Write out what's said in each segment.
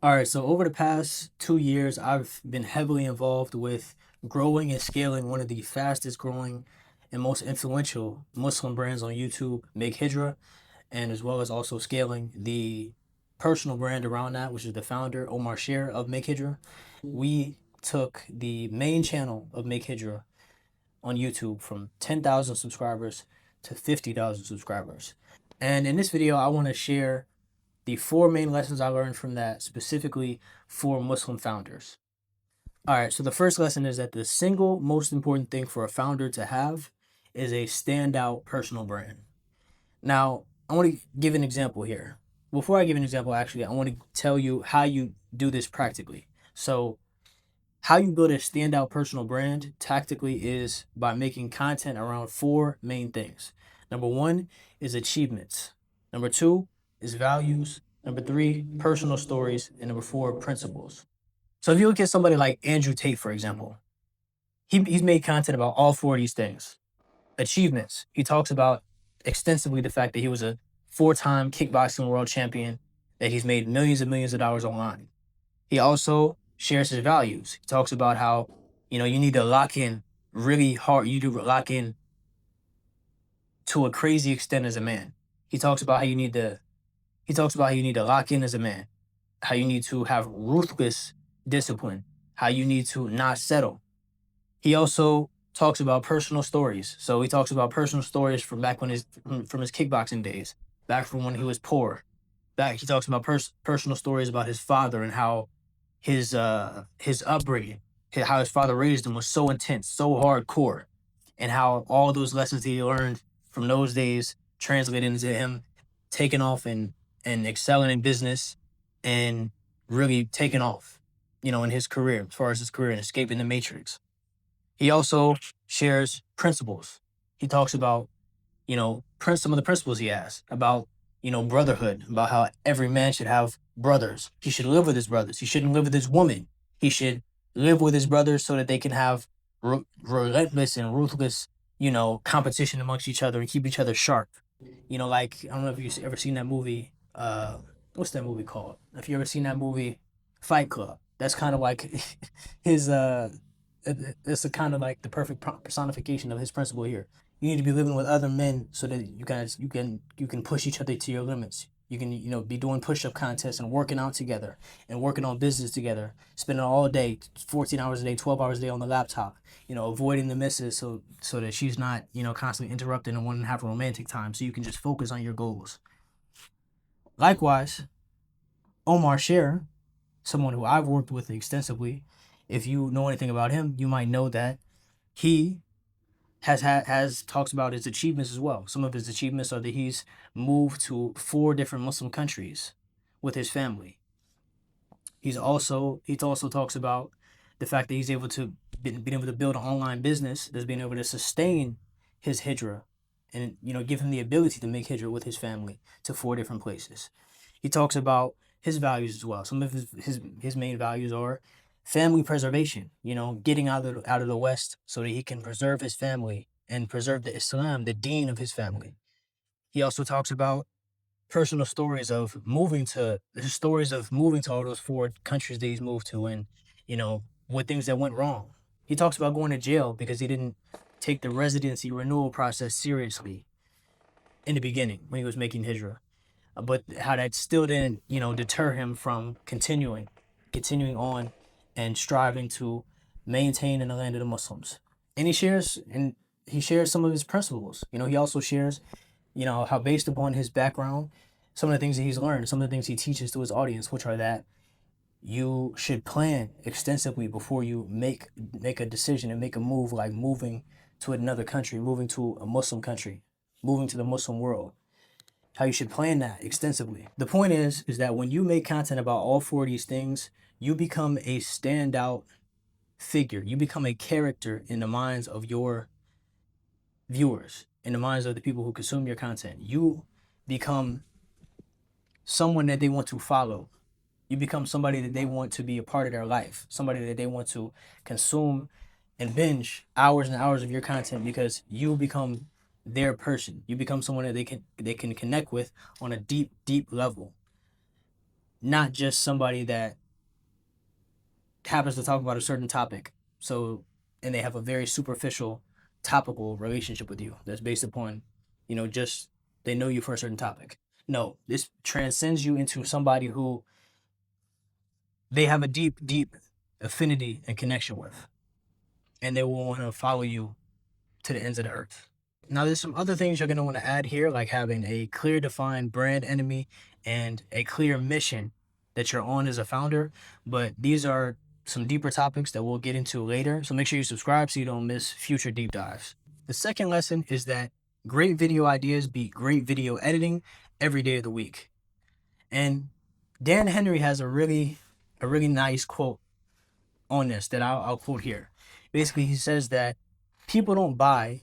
All right, so over the past 2 years, I've been heavily involved with growing and scaling one of the fastest growing and most influential Muslim brands on YouTube, Make Hijra, and as well as also scaling the personal brand around that, which is the founder, Omar Sher of Make Hijra. We took the main channel of Make Hijra on YouTube from 10,000 subscribers to 50,000 subscribers. And in this video, I want to share the four main lessons I learned from that, specifically for Muslim founders. All right, so the first lesson is that the single most important thing for a founder to have is a standout personal brand. Now, I want to give an example here. Before I give an example, actually, I want to tell you how you do this practically. So, how you build a standout personal brand tactically is by making content around four main things. Number one is achievements. Number two is values. Number three, personal stories. And number four, principles. So if you look at somebody like Andrew Tate, for example, he's made content about all four of these things. Achievements. He talks about extensively the fact that he was a four-time kickboxing world champion, that he's made millions and millions of dollars online. He also shares his values. He talks about how, you need to lock in really hard. You do lock in to a crazy extent as a man. He talks about how you need to he talks about how you need to lock in as a man, how you need to have ruthless discipline, how you need to not settle. He also talks about personal stories. So he talks about personal stories from back when from his kickboxing days, back from when he was poor. Back he talks about personal stories about his father and how his upbringing, how his father raised him was so intense, so hardcore, and how all those lessons he learned from those days translated into him taking off and excelling in business and really taking off, in his career, as far as his career and escaping the matrix. He also shares principles. He talks about, some of the principles he has about, brotherhood, about how every man should have brothers. He should live with his brothers. He shouldn't live with his woman. He should live with his brothers so that they can have relentless and ruthless, competition amongst each other and keep each other sharp. Like, I don't know if you've ever seen that movie. What's that movie called? If you ever seen that movie, Fight Club. That's kind of like his it's a kind of like the perfect personification of his principle here. You need to be living with other men so that you can push each other to your limits. You can be doing push-up contests and working out together and working on business together, spending all day, 14 hours a day, 12 hours a day on the laptop, avoiding the misses so that she's not, constantly interrupting and wanting to have a romantic time so you can just focus on your goals. Likewise, Omar Sher, someone who I've worked with extensively, if you know anything about him, you might know that he has talks about his achievements as well. Some of his achievements are that he's moved to four different Muslim countries with his family. He also talks about the fact that he's able to been able to build an online business that's been able to sustain his hijrah and give him the ability to make hijrah with his family to four different places. He talks about his values as well. Some of his main values are family preservation, getting out of the West so that he can preserve his family and preserve the Islam, the deen of his family. He also talks about personal stories of moving to all those four countries that he's moved to and, what things that went wrong. He talks about going to jail because he didn't take the residency renewal process seriously in the beginning when he was making hijrah, but how that still didn't, deter him from continuing on and striving to maintain in the land of the Muslims. And he shares some of his principles. He also shares, how based upon his background, some of the things that he's learned, some of the things he teaches to his audience, which are that you should plan extensively before you make a decision and make a move, like moving to another country, moving to a Muslim country, moving to the Muslim world. How you should plan that extensively. The point is that when you make content about all four of these things, you become a standout figure. You become a character in the minds of your viewers, in the minds of the people who consume your content. You become someone that they want to follow. You become somebody that they want to be a part of their life, somebody that they want to consume and binge hours and hours of your content because you become their person. You become someone that they can connect with on a deep, deep level. not just somebody that happens to talk about a certain topic. So, and they have a very superficial topical relationship with you that's based upon, just they know you for a certain topic. No, this transcends you into somebody who they have a deep, deep affinity and connection with, and they will want to follow you to the ends of the earth. Now, there's some other things you're going to want to add here, like having a clear, defined brand enemy and a clear mission that you're on as a founder. But these are some deeper topics that we'll get into later. So make sure you subscribe so you don't miss future deep dives. The second lesson is that great video ideas beat great video editing every day of the week. And Dan Henry has a really nice quote on this that I'll quote here. Basically, he says that people don't buy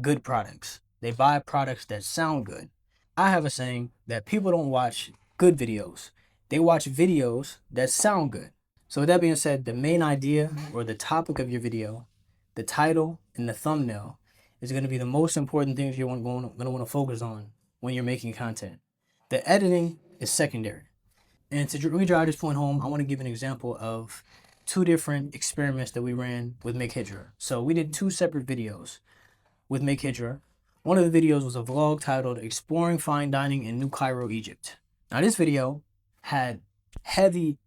good products. They buy products that sound good. I have a saying that people don't watch good videos. They watch videos that sound good. So with that being said, the main idea or the topic of your video, the title and the thumbnail is going to be the most important things you're going to want to focus on when you're making content. The editing is secondary. And to really drive this point home, I want to give an example of two different experiments that we ran with Make Hijra. So we did two separate videos with Make Hijra. One of the videos was a vlog titled Exploring Fine Dining in New Cairo, Egypt. Now this video had heavy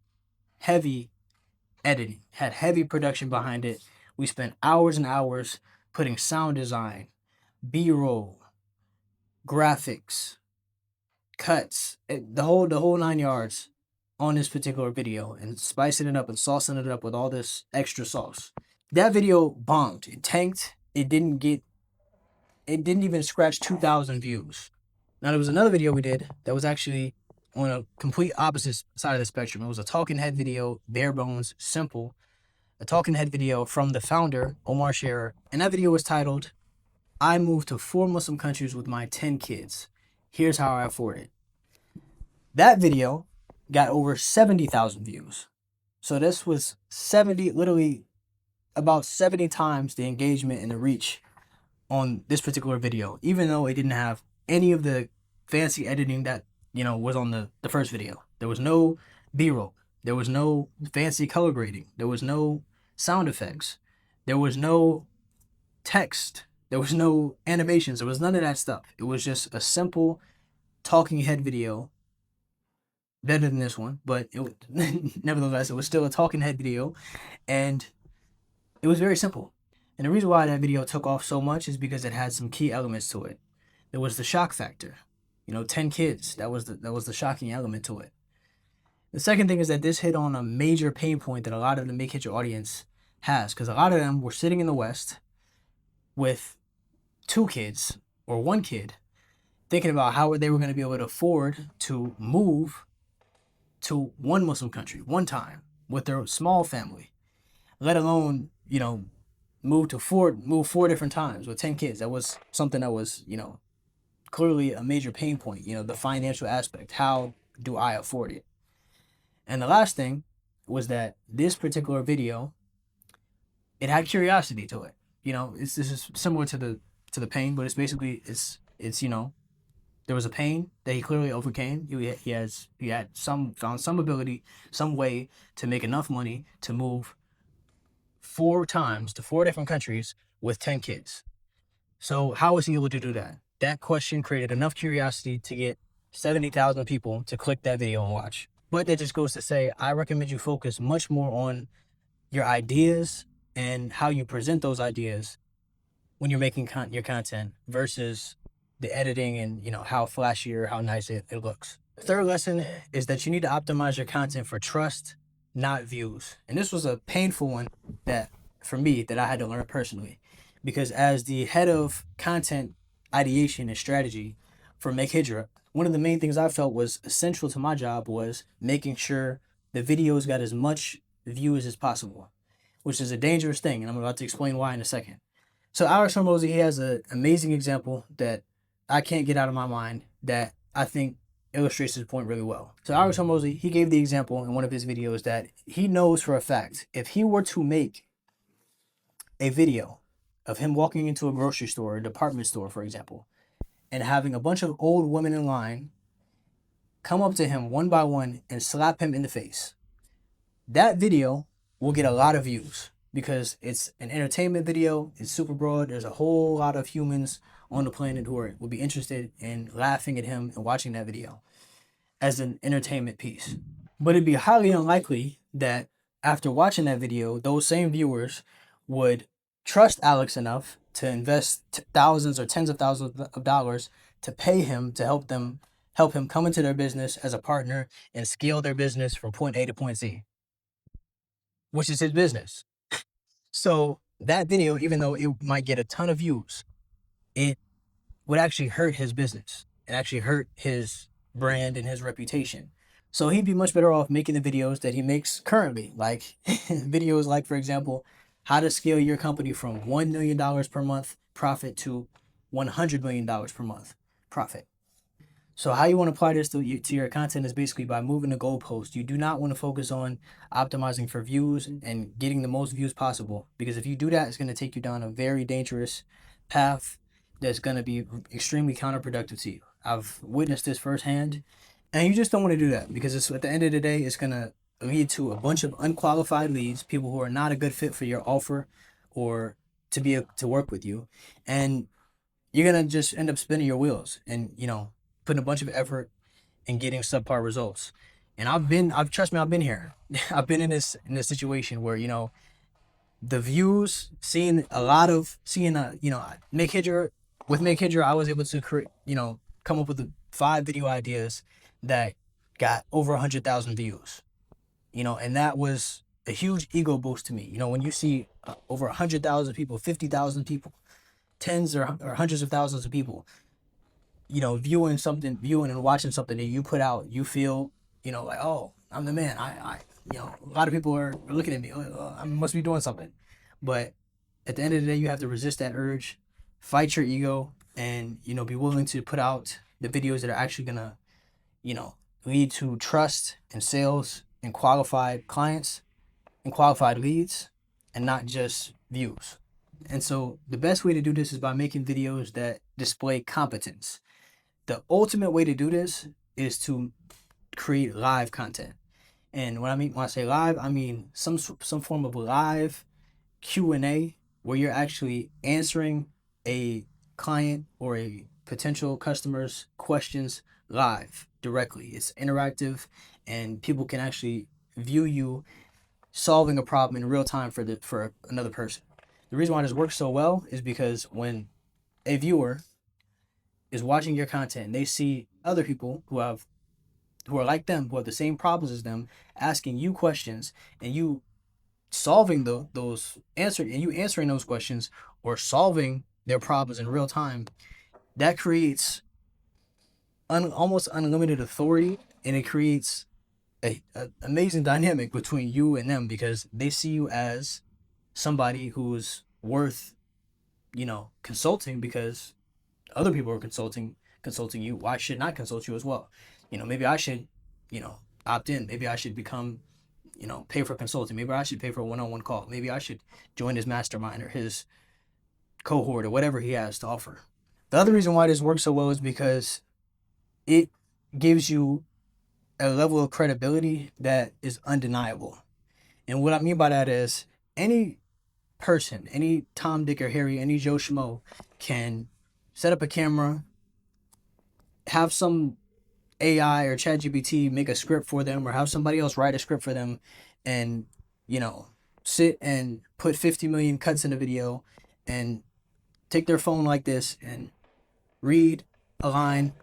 editing, had heavy production behind it. We spent hours and hours putting sound design, B-roll, graphics, cuts, the whole 9 yards on this particular video, and spicing it up and saucing it up with all this extra sauce. That video bombed. It tanked. It didn't even scratch 2,000 views. Now there was another video we did that was actually on a complete opposite side of the spectrum. It was a talking head video, bare bones, simple. A talking head video from the founder, Omar Shearer. And that video was titled, I moved to 4 Muslim countries with my 10 kids. Here's how I afford it. That video got over 70,000 views. So this was literally about 70 times the engagement and the reach on this particular video, even though it didn't have any of the fancy editing that, was on the first video. There was no B-roll. There was no fancy color grading. There was no sound effects. There was no text. There was no animations. There was none of that stuff. It was just a simple talking head video, better than this one, but nevertheless, it was still a talking head video, and it was very simple. And the reason why that video took off so much is because it had some key elements to it. There was the shock factor. 10 kids. That was the shocking element to it. The second thing is that this hit on a major pain point that a lot of the Make Hijra audience has, because a lot of them were sitting in the West with 2 kids or 1 kid, thinking about how they were going to be able to afford to move to one Muslim country one time with their small family, let alone, move 4 different times with 10 kids. That was something that was, clearly a major pain point, the financial aspect. How do I afford it? And the last thing was that this particular video, it had curiosity to it. This is similar to the pain, but it's basically, it's there was a pain that he clearly overcame. He had found some ability, some way to make enough money to move 4 times to 4 different countries with 10 kids. So how was he able to do that? That question created enough curiosity to get 70,000 people to click that video and watch. But that just goes to say, I recommend you focus much more on your ideas and how you present those ideas when you're making your content versus the editing and, how flashy or how nice it looks. The third lesson is that you need to optimize your content for trust, not views. And this was a painful one for me that I had to learn personally, because as the head of content ideation and strategy for Make Hijra, one of the main things I felt was essential to my job was making sure the videos got as much views as possible, which is a dangerous thing, and I'm about to explain why in a second. So Alex Hormozi, he has an amazing example that I can't get out of my mind that I think illustrates his point really well. So Alex Hormozi, he gave the example in one of his videos that he knows for a fact if he were to make a video of him walking into a grocery store, a department store, for example, and having a bunch of old women in line come up to him one by one and slap him in the face. That video will get a lot of views because it's an entertainment video. It's super broad. There's a whole lot of humans on the planet who will be interested in laughing at him and watching that video as an entertainment piece. But it'd be highly unlikely that after watching that video, those same viewers would trust Alex enough to invest thousands or tens of thousands of dollars to pay him to help him come into their business as a partner and scale their business from point A to point Z, which is his business. So that video, even though it might get a ton of views, it would actually hurt his business. It actually hurt his brand and his reputation. So he'd be much better off making the videos that he makes currently, like videos like, for example, how to scale your company from $1 million per month profit to $100 million per month profit. So how you want to apply this to your content is basically by moving the goalpost. You do not want to focus on optimizing for views and getting the most views possible, because if you do that, it's going to take you down a very dangerous path that's going to be extremely counterproductive to you. I've witnessed this firsthand, and you just don't want to do that, because it's, at the end of the day, it's going to lead to a bunch of unqualified leads, people who are not a good fit for your offer or to work with you, and you're going to just end up spinning your wheels and, putting a bunch of effort and getting subpar results. And trust me, I've been here. I've been in this situation where, the views, seeing Make Hydra, with Make Hydra, I was able to create, come up with 5 video ideas that got over 100,000 views, and that was a huge ego boost to me. When you see over 100,000 people, 50,000 people, tens or hundreds of thousands of people, viewing and watching something that you put out, you feel, like, oh, I'm the man. A lot of people are looking at me. Oh, I must be doing something. But at the end of the day, you have to resist that urge, fight your ego, and, be willing to put out the videos that are actually going to, lead to trust and sales and qualified clients and qualified leads, and not just views. And so the best way to do this is by making videos that display competence. The ultimate way to do this is to create live content. And when I say live, I mean some form of live Q&A where you're actually answering a client or a potential customer's questions live directly. It's interactive, and people can actually view you solving a problem in real time for another person. The reason why this works so well is because when a viewer is watching your content and they see other people who are like them, who have the same problems as them, asking you questions, and you solving those answering those questions or solving their problems in real time, that creates almost unlimited authority, and it creates a amazing dynamic between you and them, because they see you as somebody who's worth, consulting, because other people are consulting you. Why should I consult you as well? Maybe I should, opt in. Maybe I should become, pay for consulting. Maybe I should pay for a one-on-one call. Maybe I should join his mastermind or his cohort or whatever he has to offer. The other reason why this works so well is because it gives you a level of credibility that is undeniable. And what I mean by that is any person, any Tom, Dick, or Harry, any Joe Schmo can set up a camera, have some AI or ChatGPT make a script for them, or have somebody else write a script for them, and, sit and put 50 million cuts in a video and take their phone like this and read a line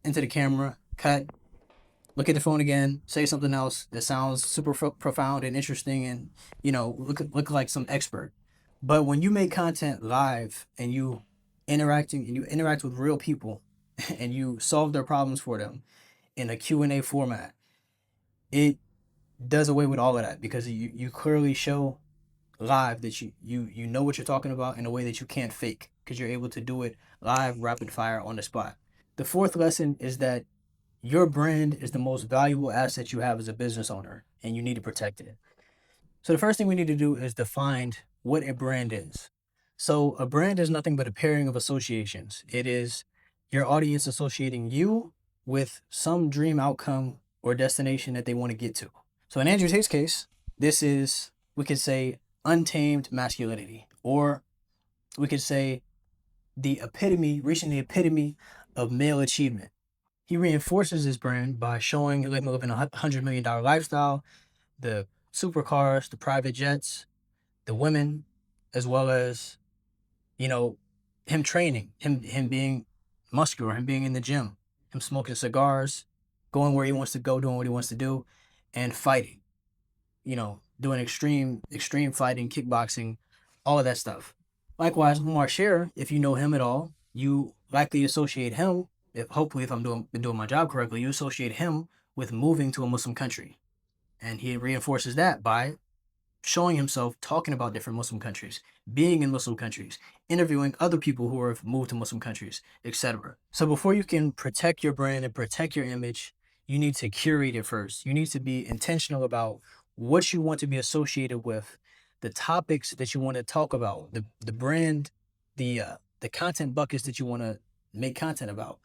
into the camera, cut, look at the phone again, say something else that sounds super profound and interesting, and, look like some expert. But when you make content live and you interact with real people and you solve their problems for them in a Q&A format, it does away with all of that, because you clearly show live that you know what you're talking about in a way that you can't fake, because you're able to do it live, rapid fire, on the spot. The fourth lesson is that your brand is the most valuable asset you have as a business owner, and you need to protect it. So the first thing we need to do is define what a brand is. So a brand is nothing but a pairing of associations. It is your audience associating you with some dream outcome or destination that they want to get to. So in Andrew Tate's case, this is, we could say, untamed masculinity, or we could say the epitome, reaching the epitome of male achievement. He reinforces his brand by showing him living $100 million lifestyle, the supercars, the private jets, the women, as well as, you know, him training, him being muscular, him being in the gym, him smoking cigars, going where he wants to go, doing what he wants to do, and fighting. Doing extreme fighting, kickboxing, all of that stuff. Likewise, Omar Sher, if you know him at all, you likely associate him, if hopefully if I'm doing my job correctly, you associate him with moving to a Muslim country. And he reinforces that by showing himself, talking about different Muslim countries, being in Muslim countries, interviewing other people who have moved to Muslim countries, etc. So before you can protect your brand and protect your image, you need to curate it first. You need to be intentional about what you want to be associated with, the topics that you want to talk about, the brand, the content buckets that you want to make content about,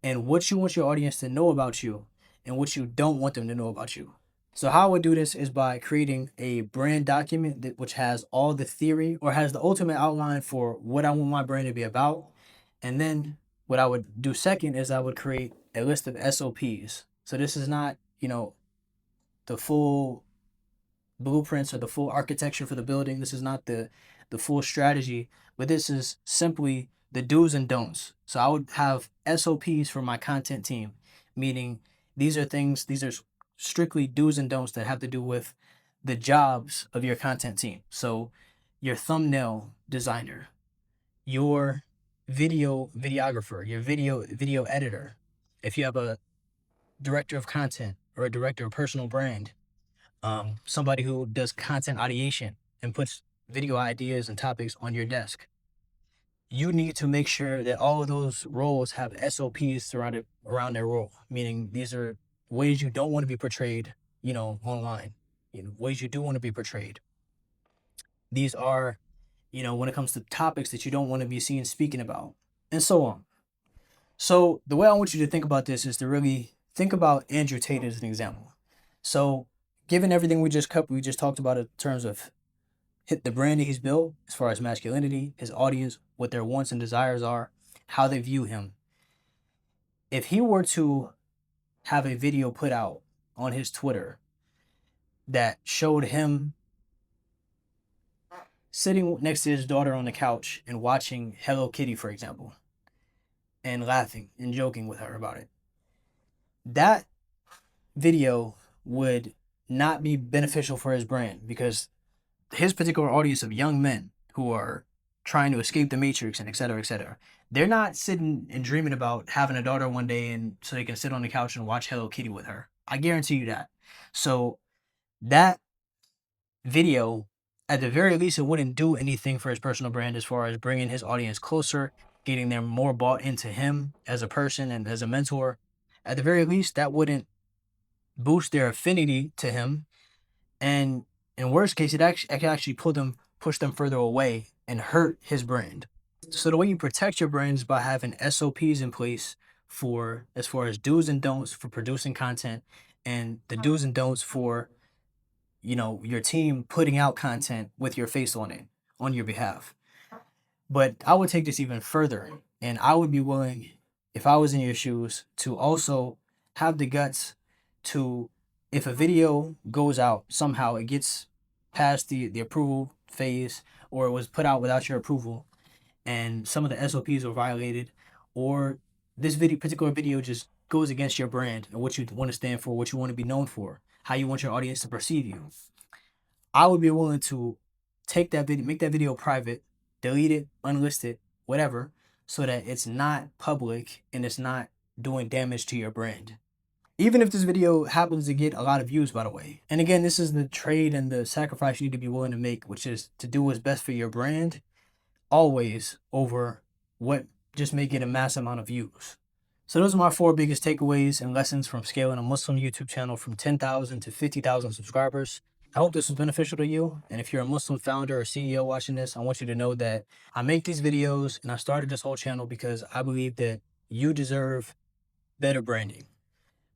and what you want your audience to know about you and what you don't want them to know about you. So how I would do this is by creating a brand document which has all the theory or has the ultimate outline for what I want my brand to be about. And then what I would do second is I would create a list of SOPs. So this is not, the full blueprints or the full architecture for the building. This is not the full strategy, but this is simply the do's and don'ts. So I would have SOPs for my content team, meaning these are strictly do's and don'ts that have to do with the jobs of your content team. So your thumbnail designer, your videographer, your video editor, if you have a director of content or a director of personal brand, somebody who does content ideation and puts video ideas and topics on your desk. You need to make sure that all of those roles have SOPs surrounded around their role, meaning these are ways you don't want to be portrayed, online, ways you do want to be portrayed. These are, when it comes to topics that you don't want to be seen speaking about, and so on. So the way I want you to think about this is to really think about Andrew Tate as an example. So given everything we just talked about in terms of the brand that he's built, as far as masculinity, his audience, what their wants and desires are, how they view him. If he were to have a video put out on his Twitter that showed him sitting next to his daughter on the couch and watching Hello Kitty, for example, and laughing and joking with her about it, that video would not be beneficial for his brand, because his particular audience of young men who are trying to escape the matrix and et cetera, they're not sitting and dreaming about having a daughter one day and so they can sit on the couch and watch Hello Kitty with her. I guarantee you that. So that video, at the very least, it wouldn't do anything for his personal brand as far as bringing his audience closer, getting them more bought into him as a person and as a mentor. At the very least, that wouldn't boost their affinity to him, and in worst case, it can actually push them further away and hurt his brand. So the way you protect your brand is by having SOPs in place for, as far as do's and don'ts for producing content, and the do's and don'ts for, your team putting out content with your face on it on your behalf. But I would take this even further, and I would be willing, if I was in your shoes, to also have the guts to, if a video goes out, somehow it gets past the approval phase, or it was put out without your approval, and some of the SOPs are violated, or this particular video just goes against your brand and what you want to stand for, what you want to be known for, how you want your audience to perceive you, I would be willing to take that video, make that video private, delete it, unlist it, whatever, so that it's not public and it's not doing damage to your brand. Even if this video happens to get a lot of views, by the way. And again, this is the trade and the sacrifice you need to be willing to make, which is to do what's best for your brand, always, over what just may get a mass amount of views. So those are my 4 biggest takeaways and lessons from scaling a Muslim YouTube channel from 10,000 to 50,000 subscribers. I hope this was beneficial to you. And if you're a Muslim founder or CEO watching this, I want you to know that I make these videos and I started this whole channel because I believe that you deserve better branding.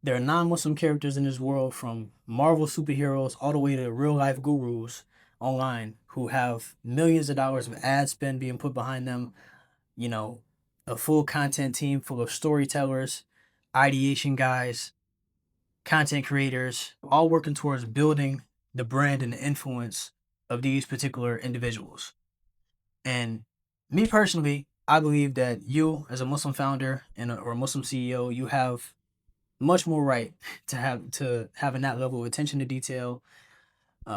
There are non-Muslim characters in this world, from Marvel superheroes all the way to real life gurus online, who have millions of dollars of ad spend being put behind them. You know, a full content team full of storytellers, ideation guys, content creators, all working towards building the brand and the influence of these particular individuals. And me personally, I believe that you, as a Muslim founder or a Muslim CEO, you have much more right to having that level of attention to detail,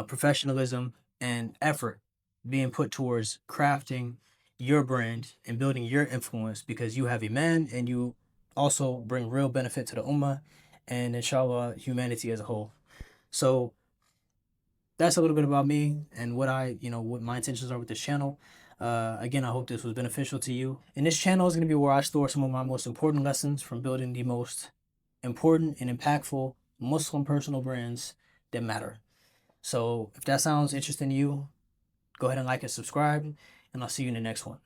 professionalism, and effort being put towards crafting your brand and building your influence, because you have a man and you also bring real benefit to the ummah and inshallah humanity as a whole. So that's a little bit about me and what my intentions are with this channel. Again, I hope this was beneficial to you. And this channel is going to be where I store some of my most important lessons from building the most important and impactful Muslim personal brands that matter. So if that sounds interesting to you, go ahead and like and subscribe, and I'll see you in the next one.